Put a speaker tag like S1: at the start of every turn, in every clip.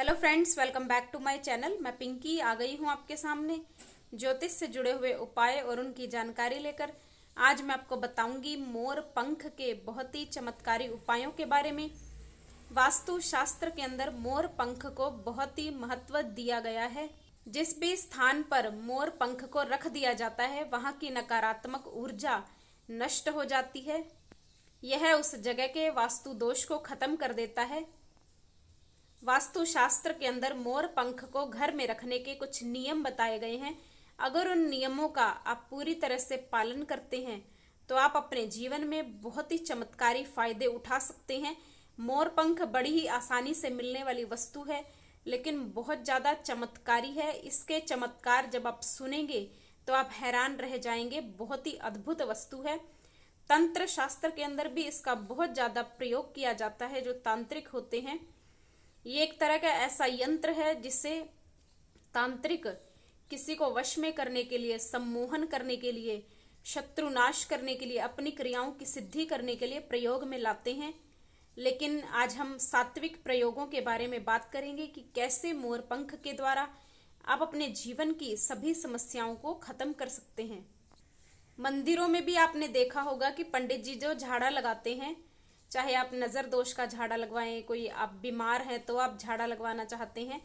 S1: Hello friends, welcome back to my channel. मैं पिंकी आ गई हूँ आपके सामने ज्योतिष से जुड़े हुए उपाय और उनकी जानकारी लेकर। आज मैं आपको बताऊंगी मोर पंख के बहुत ही चमत्कारी उपायों के बारे में। वास्तु शास्त्र के अंदर मोर पंख को बहुत ही महत्व दिया गया है। जिस भी स्थान पर मोर पंख को रख दिया जाता है वहां की नकारात्मक ऊर्जा नष्ट हो जाती है। यह उस जगह के वास्तु दोष को खत्म कर देता है। वास्तु शास्त्र के अंदर मोर पंख को घर में रखने के कुछ नियम बताए गए हैं। अगर उन नियमों का आप पूरी तरह से पालन करते हैं तो आप अपने जीवन में बहुत ही चमत्कारी फायदे उठा सकते हैं। मोर पंख बड़ी ही आसानी से मिलने वाली वस्तु है, लेकिन बहुत ज्यादा चमत्कारी है। इसके चमत्कार जब आप सुनेंगे तो आप हैरान रह जाएंगे। बहुत ही अद्भुत वस्तु है। तंत्र शास्त्र के अंदर भी इसका बहुत ज्यादा प्रयोग किया जाता है। जो तांत्रिक होते हैं, ये एक तरह का ऐसा यंत्र है जिसे तांत्रिक किसी को वश में करने के लिए, सम्मोहन करने के लिए, शत्रुनाश करने के लिए, अपनी क्रियाओं की सिद्धि करने के लिए प्रयोग में लाते हैं। लेकिन आज हम सात्विक प्रयोगों के बारे में बात करेंगे कि कैसे मोर पंख के द्वारा आप अपने जीवन की सभी समस्याओं को खत्म कर सकते हैं। मंदिरों में भी आपने देखा होगा कि पंडित जी जो झाड़ा लगाते हैं, चाहे आप नजर दोष का झाड़ा लगवाएं, कोई आप बीमार हैं तो आप झाड़ा लगवाना चाहते हैं,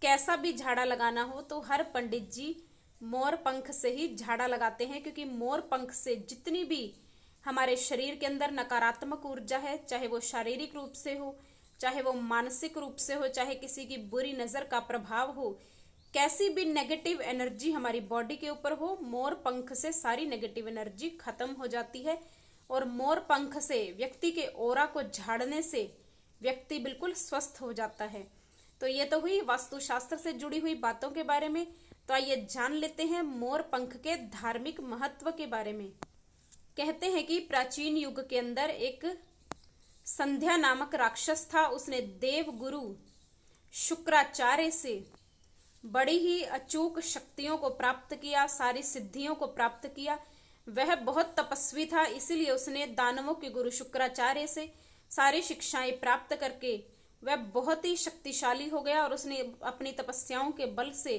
S1: कैसा भी झाड़ा लगाना हो तो हर पंडित जी मोर पंख से ही झाड़ा लगाते हैं। क्योंकि मोर पंख से जितनी भी हमारे शरीर के अंदर नकारात्मक ऊर्जा है, चाहे वो शारीरिक रूप से हो, चाहे वो मानसिक रूप से हो, चाहे किसी की बुरी नजर का प्रभाव हो, कैसी भी नेगेटिव एनर्जी हमारी बॉडी के ऊपर हो, मोर पंख से सारी नेगेटिव एनर्जी खत्म हो जाती है। और मोर पंख से व्यक्ति के ओरा को झाड़ने से व्यक्ति बिल्कुल स्वस्थ हो जाता है। तो ये तो हुई वास्तुशास्त्र से जुड़ी हुई बातों के बारे में। तो आइए जान लेते हैं मोर पंख के धार्मिक महत्व के बारे में। कहते हैं कि प्राचीन युग के अंदर एक संध्या नामक राक्षस था। उसने देव गुरु शुक्राचार्य से बड़ी ही अचूक शक्तियों को प्राप्त किया, सारी सिद्धियों को प्राप्त किया। वह बहुत तपस्वी था, इसीलिए उसने दानवों के गुरु शुक्राचार्य से सारी शिक्षाएं प्राप्त करके वह बहुत ही शक्तिशाली हो गया। और उसने अपनी तपस्याओं के बल से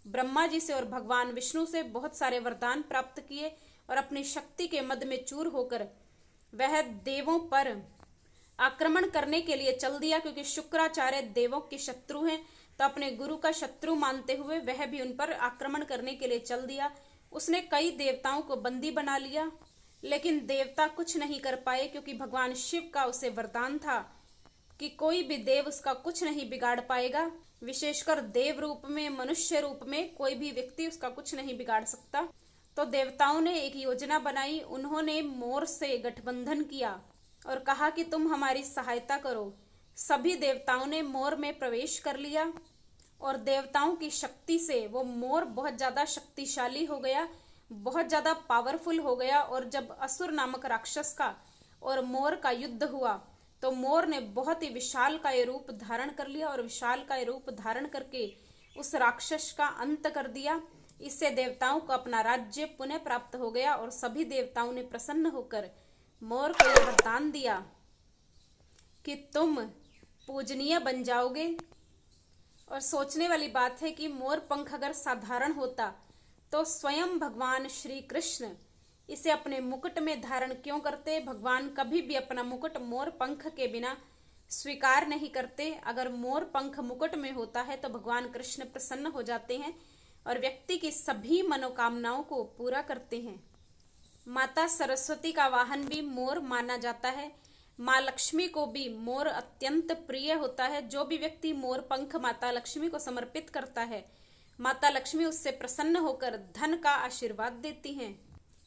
S1: ब्रह्मा जी से और भगवान विष्णु से बहुत सारे वरदान प्राप्त किए और अपनी शक्ति के मद में चूर होकर वह देवों पर आक्रमण करने के लिए चल दिया। क्योंकि शुक्राचार्य देवों के शत्रु हैं, तो अपने गुरु का शत्रु मानते हुए वह भी उन पर आक्रमण करने के लिए चल दिया। उसने कई देवताओं को बंदी बना लिया, लेकिन देवता कुछ नहीं कर पाए। क्योंकि भगवान शिव का उसे वरदान था कि कोई भी देव उसका कुछ नहीं बिगाड़ पाएगा। विशेषकर देव रूप में, मनुष्य रूप में कोई भी व्यक्ति उसका कुछ नहीं बिगाड़ सकता। तो देवताओं ने एक योजना बनाई। उन्होंने मोर से गठबंधन किया और कहा कि तुम हमारी सहायता करो। सभी देवताओं ने मोर में प्रवेश कर लिया और देवताओं की शक्ति से वो मोर बहुत ज्यादा शक्तिशाली हो गया, बहुत ज्यादा पावरफुल हो गया। और जब असुर नामक राक्षस का और मोर का युद्ध हुआ तो मोर ने बहुत ही विशालकाय रूप धारण कर लिया और विशालकाय रूप धारण करके उस राक्षस का अंत कर दिया। इससे देवताओं को अपना राज्य पुनः प्राप्त हो गया और सभी देवताओं ने प्रसन्न होकर मोर को यह वरदान दिया कि तुम पूजनीय बन जाओगे। और सोचने वाली बात है कि मोर पंख अगर साधारण होता तो स्वयं भगवान श्री कृष्ण इसे अपने मुकुट में धारण क्यों करते। भगवान कभी भी अपना मुकुट मोर पंख के बिना स्वीकार नहीं करते। अगर मोर पंख मुकुट में होता है तो भगवान कृष्ण प्रसन्न हो जाते हैं और व्यक्ति की सभी मनोकामनाओं को पूरा करते हैं। माता सरस्वती का वाहन भी मोर माना जाता है। माँ लक्ष्मी को भी मोर अत्यंत प्रिय होता है। जो भी व्यक्ति मोर पंख माता लक्ष्मी को समर्पित करता है, माता लक्ष्मी उससे प्रसन्न होकर धन का आशीर्वाद देती हैं।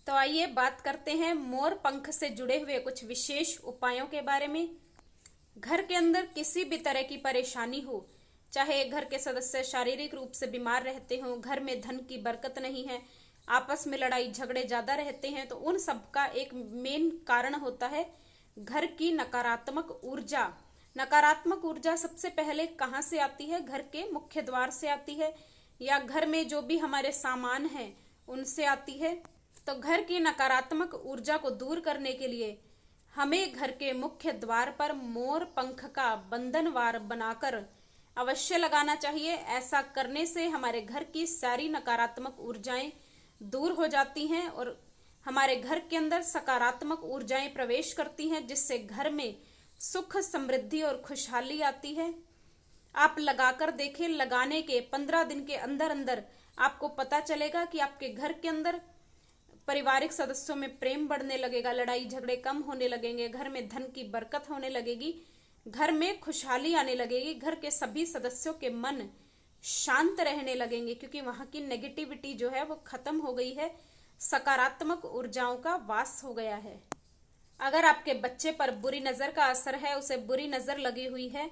S1: तो आइए बात करते हैं मोर पंख से जुड़े हुए कुछ विशेष उपायों के बारे में। घर के अंदर किसी भी तरह की परेशानी हो, चाहे घर के सदस्य शारीरिक रूप से बीमार रहते हो, घर में धन की बरकत नहीं है, आपस में लड़ाई झगड़े ज्यादा रहते हैं, तो उन सब का एक मेन कारण होता है घर की नकारात्मक ऊर्जा। नकारात्मक ऊर्जा सबसे पहले कहाँ से आती है? घर के मुख्य द्वार से आती है, या घर में जो भी हमारे सामान हैं उनसे आती है। तो घर की नकारात्मक ऊर्जा को दूर करने के लिए हमें घर के मुख्य द्वार पर मोर पंख का बंधनवार बनाकर अवश्य लगाना चाहिए। ऐसा करने से हमारे घर की सारी नकारात्मक ऊर्जाएं दूर हो जाती हैं और हमारे घर के अंदर सकारात्मक ऊर्जाएं प्रवेश करती हैं, जिससे घर में सुख, समृद्धि और खुशहाली आती है। आप लगाकर देखें, लगाने के 15 दिन के अंदर अंदर आपको पता चलेगा कि आपके घर के अंदर पारिवारिक सदस्यों में प्रेम बढ़ने लगेगा, लड़ाई झगड़े कम होने लगेंगे, घर में धन की बरकत होने लगेगी, घर में खुशहाली आने लगेगी, घर के सभी सदस्यों के मन शांत रहने लगेंगे, क्योंकि वहां की नेगेटिविटी जो है वो खत्म हो गई है, सकारात्मक ऊर्जाओं का वास हो गया है। अगर आपके बच्चे पर बुरी नजर का असर है, उसे बुरी नजर लगी हुई है,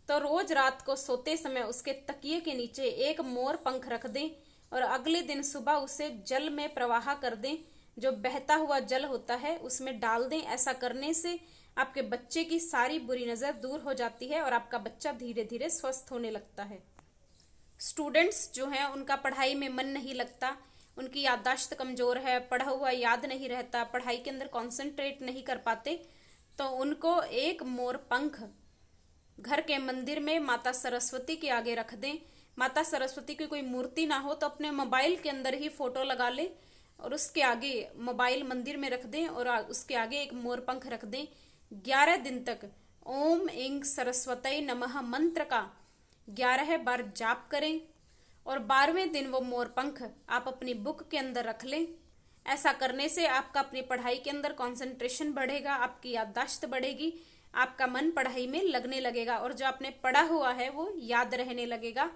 S1: तो रोज रात को सोते समय उसके तकिए के नीचे एक मोर पंख रख दें और अगले दिन सुबह उसे जल में प्रवाह कर दें। जो बहता हुआ जल होता है उसमें डाल दें। ऐसा करने से आपके बच्चे की सारी बुरी नजर दूर हो जाती है और आपका बच्चा धीरे धीरे स्वस्थ होने लगता है। स्टूडेंट्स जो हैं उनका पढ़ाई में मन नहीं लगता, उनकी याददाश्त कमजोर है, पढ़ा हुआ याद नहीं रहता, पढ़ाई के अंदर कंसंट्रेट नहीं कर पाते, तो उनको एक मोर पंख घर के मंदिर में माता सरस्वती के आगे रख दें। माता सरस्वती की कोई मूर्ति ना हो तो अपने मोबाइल के अंदर ही फोटो लगा लें और उसके आगे मोबाइल मंदिर में रख दें और उसके आगे एक मोर पंख रख दें। 11 दिन तक ओम ऐं सरस्वती नमः मंत्र का 11 बार जाप करें और 12वें दिन वो मोर पंख आप अपनी बुक के अंदर रख लें। ऐसा करने से आपका अपनी पढ़ाई के अंदर कंसंट्रेशन बढ़ेगा, आपकी याददाश्त बढ़ेगी, आपका मन पढ़ाई में लगने लगेगा और जो आपने पढ़ा हुआ है वो याद रहने लगेगा।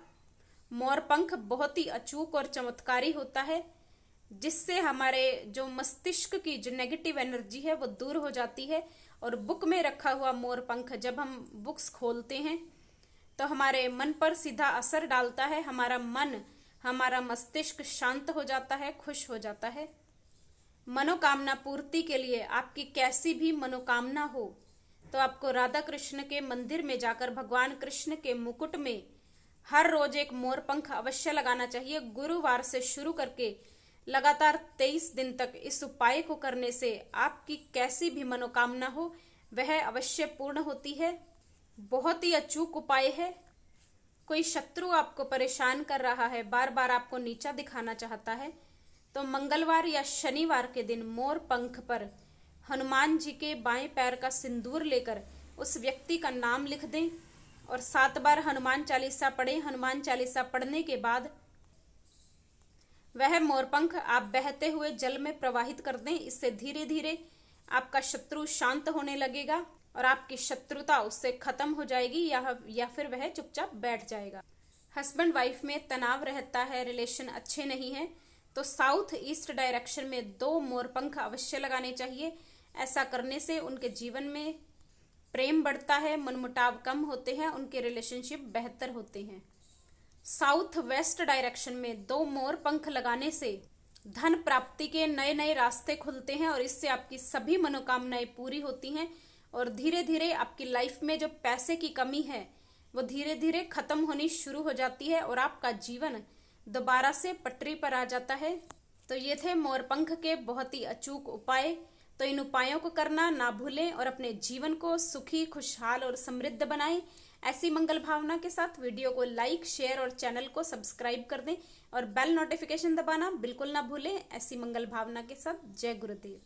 S1: मोर पंख बहुत ही अचूक और चमत्कारी होता है, जिससे हमारे जो मस्तिष्क की जो नेगेटिव एनर्जी है वो दूर हो जाती है। और बुक में रखा हुआ मोर पंख जब हम बुक्स खोलते हैं तो हमारे मन पर सीधा असर डालता है, हमारा मन, हमारा मस्तिष्क शांत हो जाता है, खुश हो जाता है। मनोकामना पूर्ति के लिए आपकी कैसी भी मनोकामना हो तो आपको राधा कृष्ण के मंदिर में जाकर भगवान कृष्ण के मुकुट में हर रोज एक मोर पंख अवश्य लगाना चाहिए। गुरुवार से शुरू करके लगातार 23 दिन तक इस उपाय को करने से आपकी कैसी भी मनोकामना हो वह अवश्य पूर्ण होती है। बहुत ही अचूक उपाय है। कोई शत्रु आपको परेशान कर रहा है, बार बार आपको नीचा दिखाना चाहता है, तो मंगलवार या शनिवार के दिन मोर पंख पर हनुमान जी के बाएं पैर का सिंदूर लेकर उस व्यक्ति का नाम लिख दें और 7 बार हनुमान चालीसा पढ़ें। हनुमान चालीसा पढ़ने के बाद वह मोरपंख आप बहते हुए जल में प्रवाहित कर दें। इससे धीरे धीरे आपका शत्रु शांत होने लगेगा और आपकी शत्रुता उससे खत्म हो जाएगी या फिर वह चुपचाप बैठ जाएगा। हस्बैंड वाइफ में तनाव रहता है, रिलेशन अच्छे नहीं है, तो साउथ ईस्ट डायरेक्शन में 2 मोरपंख अवश्य लगाने चाहिए। ऐसा करने से उनके जीवन में प्रेम बढ़ता है, मनमुटाव कम होते हैं, उनके रिलेशनशिप बेहतर होते हैं। साउथ वेस्ट डायरेक्शन में 2 मोर पंख लगाने से धन प्राप्ति के नए नए रास्ते खुलते हैं और इससे आपकी सभी मनोकामनाएं पूरी होती हैं और धीरे धीरे आपकी लाइफ में जो पैसे की कमी है वो धीरे धीरे खत्म होनी शुरू हो जाती है और आपका जीवन दोबारा से पटरी पर आ जाता है। तो ये थे मोरपंख के बहुत ही अचूक उपाय। तो इन उपायों को करना ना भूलें और अपने जीवन को सुखी, खुशहाल और समृद्ध बनाएं। ऐसी मंगल भावना के साथ वीडियो को लाइक, शेयर और चैनल को सब्सक्राइब कर दें और बेल नोटिफिकेशन दबाना बिल्कुल ना भूलें। ऐसी मंगल भावना के साथ जय गुरुदेव।